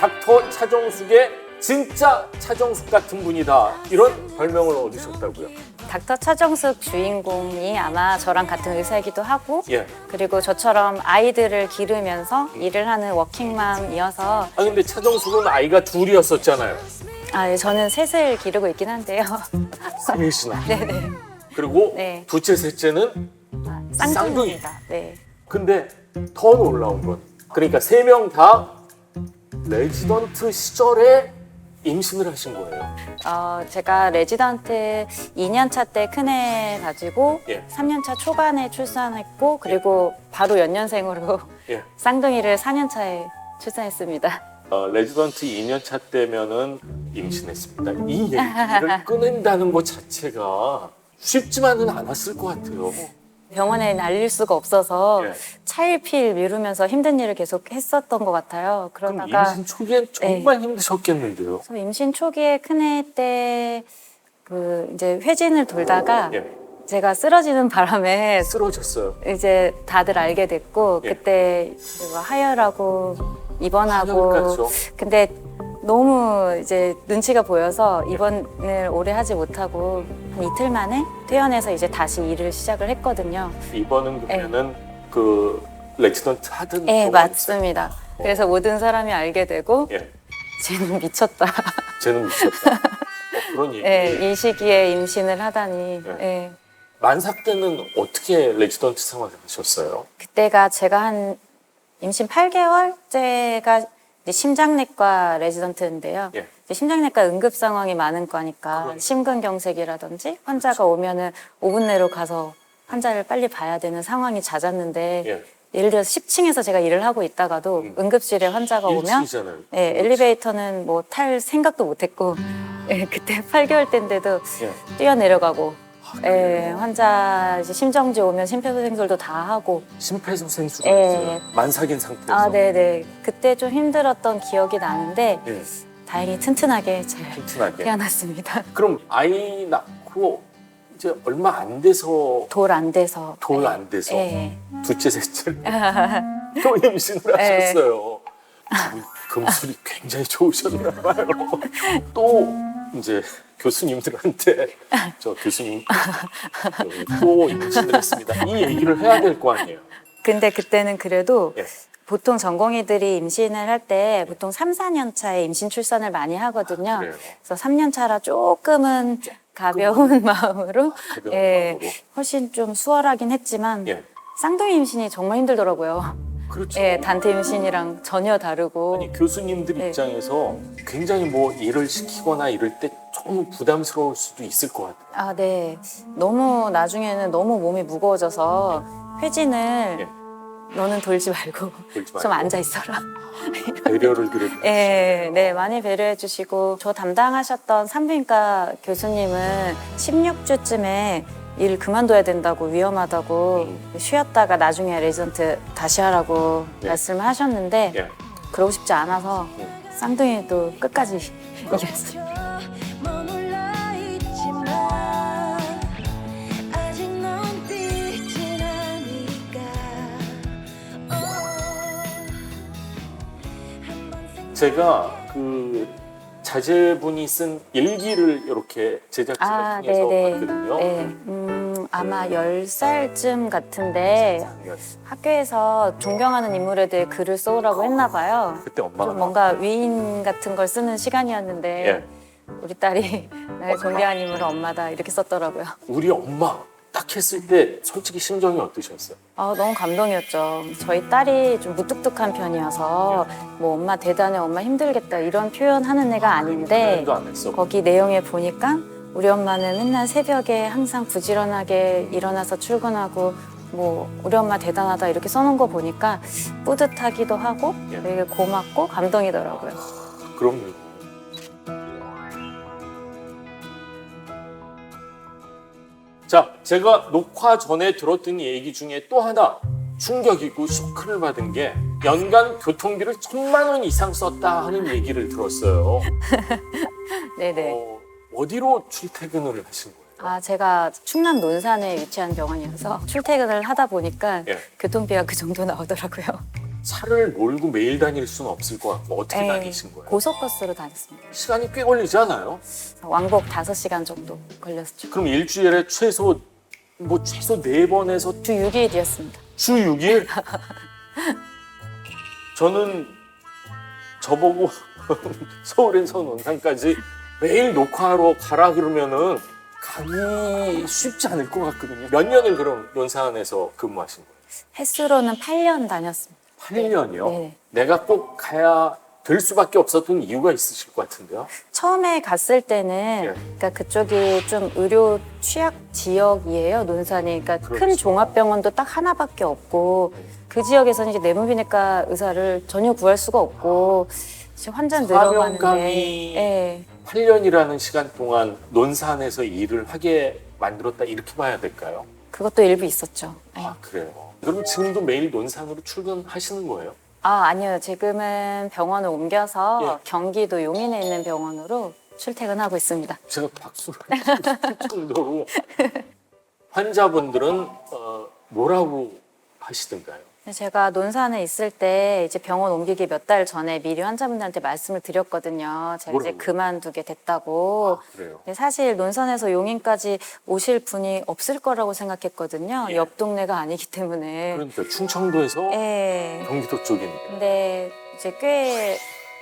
닥터 차정숙의 진짜 차정숙 같은 분이다. 이런 별명을 얻으셨다고요? 닥터 차정숙 주인공이 아마 저랑 같은 의사이기도 하고 예. 그리고 저처럼 아이들을 기르면서 일을 하는 워킹맘이어서 아 근데 차정숙은 아이가 둘이었었잖아요. 예, 저는 셋을 기르고 있긴 한데요. 셋이나. 네네. 그리고 네. 둘째, 셋째는 쌍둥이입니다. 네. 근데 더 놀라운 건 그러니까 세 명 다 레지던트 시절에 임신을 하신 거예요. 제가 레지던트 2년차 때 큰애 가지고 예. 3년차 초반에 출산했고 그리고 바로 연년생으로 예. 쌍둥이를 4년차에 출산했습니다. 레지던트 2년차 때면은 임신했습니다. 이 얘기를 끊는다는 것 자체가 쉽지만은 않았을 것 같아요. 병원에 알릴 수가 없어서 예. 차일피일 미루면서 힘든 일을 계속 했었던 것 같아요. 그럼 그러다가 임신 초기엔 정말 힘드셨겠는데요. 그래서 임신 초기에 큰애 때 이제 회진을 돌다가 예. 제가 쓰러지는 바람에 쓰러졌어요. 이제 다들 알게 됐고 예. 그때 이제 뭐 하혈하고 입원하고 하혈까지요? 근데 너무 이제 눈치가 보여서 입원을 오래 하지 못하고 한 이틀 만에 퇴원해서 이제 다시 일을 시작을 했거든요. 이번은 그러면은 그 레지던트 하던 네, 경우가 맞습니다. 그래서 모든 사람이 알게 되고 있어요. 예. 쟤는 미쳤다. 쟤는 미쳤다. 그런 얘기. 네, 이 시기에 임신을 하다니. 네. 네. 만삭 때는 어떻게 레지던트 생활을 하셨어요? 그때가 제가 한 임신 8개월째가 이제 심장내과 레지던트인데요. 예. 이제 심장내과 응급 상황이 많은 과니까 그러니까. 심근경색이라든지 환자가 오면은 5분 내로 가서 환자를 빨리 봐야 되는 상황이 잦았는데 예. 예를 들어서 10층에서 제가 일을 하고 있다가도 응급실에 환자가 오면 1층이잖아요. 예, 엘리베이터는 뭐 탈 생각도 못했고 예, 그때 8개월 때인데도 예. 뛰어내려가고 예, 그래요? 환자 이제 심정지 오면 심폐소생술도 다 하고 심폐소생술이 예. 있어요. 만삭인 상태에서. 아, 네네. 그때 좀 힘들었던 기억이 나는데 예. 다행히 튼튼하게 잘 튼튼하게. 태어났습니다. 그럼 아이 낳고 이제 얼마 안 돼서 돌 안 돼서. 돌 안 돼서 예. 둘째 셋째 또 임신을 예. 하셨어요. 금술이 굉장히 좋으셨나 봐요. 또 이제 교수님들한테 저 교수님 또 임신을 했습니다. 이 얘기를 해야 될 거 아니에요. 근데 그때는 그래도 예. 보통 전공의들이 임신을 할 때 보통 3, 4년 차에 임신 출산을 많이 하거든요. 그래요? 그래서 3년 차라 조금은 가벼운 마음으로 가벼운 예, 마음으로. 훨씬 좀 수월하긴 했지만 예. 쌍둥이 임신이 정말 힘들더라고요. 그렇죠. 예, 단태 임신이랑 전혀 다르고. 아니 교수님들 네. 입장에서 굉장히 뭐 일을 시키거나 이럴 때 조금 부담스러울 수도 있을 것 같아요. 아, 네. 너무 나중에는 너무 몸이 무거워져서 회진을 예. 너는 돌지 말고 돌지 말고. 좀 앉아 있어라. 배려를 그래도 예, 네, 많이 배려해 주시고 저 담당하셨던 산부인과 교수님은 16주쯤에 일 그만둬야 된다고 위험하다고 쉬었다가 나중에 레지던트 다시 하라고 예. 말씀을 하셨는데 예. 그러고 싶지 않아서 예. 쌍둥이도 끝까지 이겼어요. 머물러 있지만 아직 넌 빛이 나니까 제가 그 자제분이 쓴 일기를 이렇게 제작진을 아, 통해서 네네. 봤거든요. 네, 아마 10살쯤 같은데 학교에서 존경하는 인물에 대해 글을 써오라고 했나 봐요. 그때 엄마가 좀 뭔가 위인 같은 걸 쓰는 시간이었는데 예. 우리 딸이 나의 존경하는 인물은 엄마다 이렇게 썼더라고요. 우리 엄마 딱 했을 때 솔직히 심정이 어떠셨어요? 너무 감동이었죠. 저희 딸이 좀 무뚝뚝한 편이어서 뭐 엄마 대단해, 엄마 힘들겠다 이런 표현하는 애가 아닌데 표현도 안 했어. 거기 내용에 보니까 우리 엄마는 맨날 새벽에 항상 부지런하게 일어나서 출근하고 뭐 우리 엄마 대단하다 이렇게 써놓은 거 보니까 뿌듯하기도 하고 예. 되게 고맙고 감동이더라고요. 그럼요. 자, 제가 녹화 전에 들었던 얘기 중에 또 하나 충격이고 쇼크를 받은 게 연간 교통비를 1,000만 원 이상 썼다 하는 얘기를 들었어요. 네네. 어디로 출퇴근을 하신 거예요? 제가 충남 논산에 위치한 병원이어서 출퇴근을 하다 보니까 예. 교통비가 그 정도 나오더라고요. 차를 몰고 매일 다닐 수는 없을 것 같고 어떻게 네, 다니신 거예요? 고속버스로 다녔습니다. 시간이 꽤 걸리지 않아요? 왕복 5시간 정도 걸렸죠. 그럼 일주일에 최소 4번에서 주 6일이었습니다. 주 6일? 저는 저보고 서울에서 논산까지 매일 녹화하러 가라 그러면은 가기 쉽지 않을 것 같거든요. 몇 년을 그럼 논산에서 근무하신 거예요? 횟수로는 8년 다녔습니다. 8년이요? 네. 내가 꼭 가야 될 수밖에 없었던 이유가 있으실 것 같은데요? 처음에 갔을 때는 예. 그러니까 그쪽이 좀 의료 취약 지역이에요, 논산이. 그러니까 큰 그렇죠. 종합병원도 딱 하나밖에 없고 그 지역에서는 이제 내분비내과 의사를 전혀 구할 수가 없고 이제 환자 늘어가는데 사명감이 예. 8년이라는 시간 동안 논산에서 일을 하게 만들었다 이렇게 봐야 될까요? 그것도 일부 있었죠. 예. 아 그래요? 그럼 지금도 매일 논산으로 출근하시는 거예요? 아니요. 지금은 병원을 옮겨서 예. 경기도 용인에 있는 병원으로 출퇴근하고 있습니다. 제가 박수를 칠 정도로 환자분들은 뭐라고 하시던가요? 제가 논산에 있을 때 이제 병원 옮기기 몇 달 전에 미리 환자분들한테 말씀을 드렸거든요. 제가 이제 뭐라고요? 그만두게 됐다고. 그래요? 근데 사실 논산에서 용인까지 오실 분이 없을 거라고 생각했거든요. 예. 옆 동네가 아니기 때문에. 그러니까 충청도에서 예. 경기도 쪽인데 근데 이제 꽤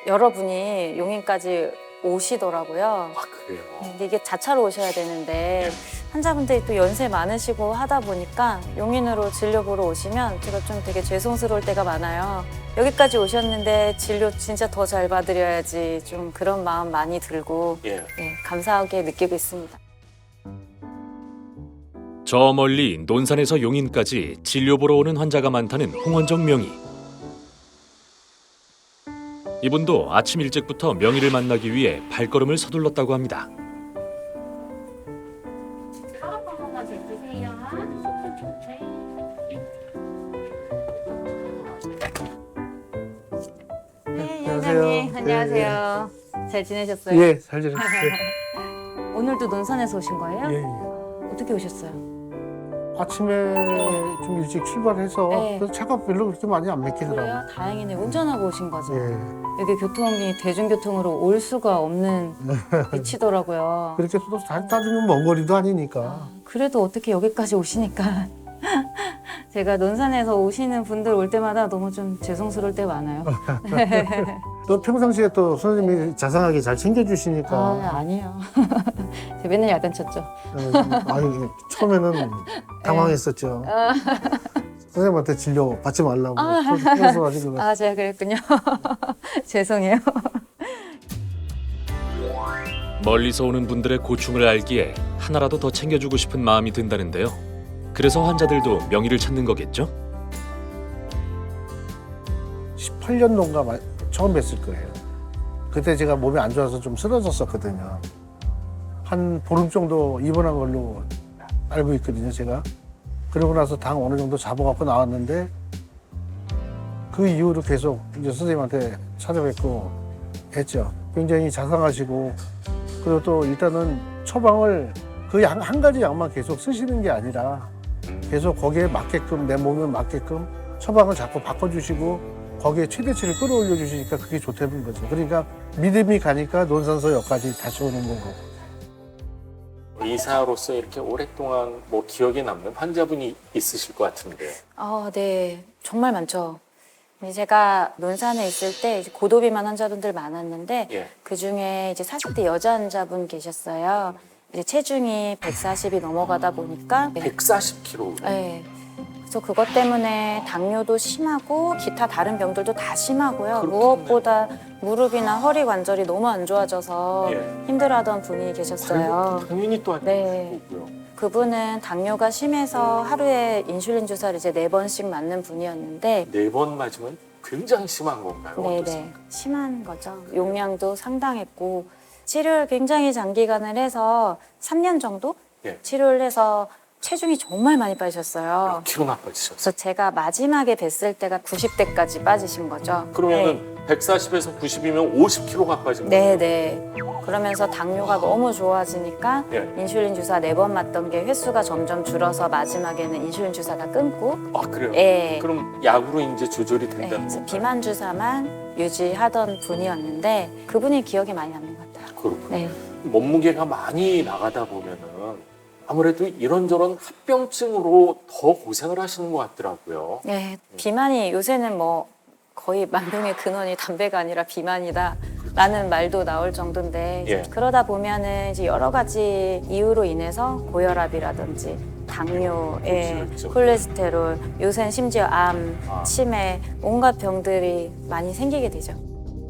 여러분이 용인까지 오시더라고요. 아 그래요? 근데 이게 자차로 오셔야 되는데 환자분들이 또 연세 많으시고 하다 보니까 용인으로 진료 보러 오시면 제가 좀 되게 죄송스러울 때가 많아요. 여기까지 오셨는데 진료 진짜 더 잘 받으려야지 좀 그런 마음 많이 들고 예. 네, 감사하게 느끼고 있습니다. 저 멀리 논산에서 용인까지 진료 보러 오는 환자가 많다는 홍원정 명의. 이분도 아침 일찍부터 명의를 만나기 위해 발걸음을 서둘렀다고 합니다. 네, 안녕하세요. 원장님. 안녕하세요. 잘 지내셨어요? 예, 잘 지냈어요. 오늘도 논산에서 오신 거예요? 예, 예. 어떻게 오셨어요? 아침에 좀 일찍 출발해서 네. 그래서 차가 별로 그렇게 많이 안 막히더라고요. 그래요? 다행이네. 운전하고 오신 거죠? 예. 여기 교통이 대중교통으로 올 수가 없는 위치더라고요. 그렇게 또 따지면 먼 거리도 아니니까. 그래도 어떻게 여기까지 오시니까 제가 논산에서 오시는 분들 올 때마다 너무 좀 죄송스러울 때 많아요. 또 평상시에 또 선생님이 자상하게 잘 챙겨주시니까. 아니에요. 제가 맨날 야단 쳤죠. 아니, 처음에는 당황했었죠. 선생님한테 진료 받지 말라고. 그래서 가지고. 아, 제가 그랬군요. 죄송해요. 멀리서 오는 분들의 고충을 알기에 하나라도 더 챙겨주고 싶은 마음이 든다는데요. 그래서 환자들도 명의를 찾는 거겠죠? 18년도인가 처음 뵀을 거예요. 그때 제가 몸이 안 좋아서 좀 쓰러졌었거든요. 한 보름 정도 입원한 걸로 알고 있거든요, 제가. 그러고 나서 당 어느 정도 잡아갖고 나왔는데 그 이후로 계속 이제 선생님한테 찾아뵙고 했죠. 굉장히 자상하시고 그리고 또 일단은 처방을 그 한 가지 약만 계속 쓰시는 게 아니라 계속 거기에 맞게끔 내 몸에 맞게끔 처방을 자꾸 바꿔주시고 거기에 최대치를 끌어올려 주시니까 그게 좋다는 거죠. 그러니까 믿음이 가니까 논산서역까지 다시 오는 거고. 의사로서 이렇게 오랫동안 기억에 남는 환자분이 있으실 것 같은데 네. 정말 많죠. 근데 제가 논산에 있을 때 이제 고도비만 환자분들 많았는데 예. 그 중에 이제 40대 여자 환자분 계셨어요. 이제 체중이 140이 넘어가다 보니까 140kg. 네. 그래서 그것 때문에 당뇨도 심하고 기타 다른 병들도 다 심하고요. 그렇겠네. 무엇보다 무릎이나 허리 관절이 너무 안 좋아져서 예. 힘들어하던 분이 계셨어요. 당연히 또 네. 거고요. 그분은 당뇨가 심해서 하루에 인슐린 주사를 이제 4번씩 맞는 분이었는데 4번 맞으면 굉장히 심한 건가요? 네네 어떻습니까? 심한 거죠. 용량도 상당했고 치료를 굉장히 장기간을 해서 3년 정도 예. 치료를 해서 체중이 정말 많이 빠지셨어요. 몇 킬로나 빠지셨어요? 그래서 제가 마지막에 뵀을 때가 90대까지 빠지신 거죠. 그러면은 네. 140에서 90이면 50kg 가까이 네네. 그러면서 당뇨가 너무 좋아지니까 예. 인슐린 주사 4번 맞던 게 횟수가 점점 줄어서 마지막에는 인슐린 주사 다 끊고 아 그래요? 예. 그럼 약으로 이제 조절이 네, 된다는 그래서 건가요? 비만 주사만 유지하던 분이었는데 그분이 기억에 많이 남는 것 같아요. 그렇군요. 네. 몸무게가 많이 나가다 보면은 아무래도 이런저런 합병증으로 더 고생을 하시는 것 같더라고요. 네, 비만이 요새는 뭐 거의 만병의 근원이 담배가 아니라 비만이다라는 말도 나올 정도인데 예. 그러다 보면은 이제 여러 가지 이유로 인해서 고혈압이라든지 당뇨에 그렇죠. 콜레스테롤, 요새는 심지어 암, 아. 치매 온갖 병들이 많이 생기게 되죠.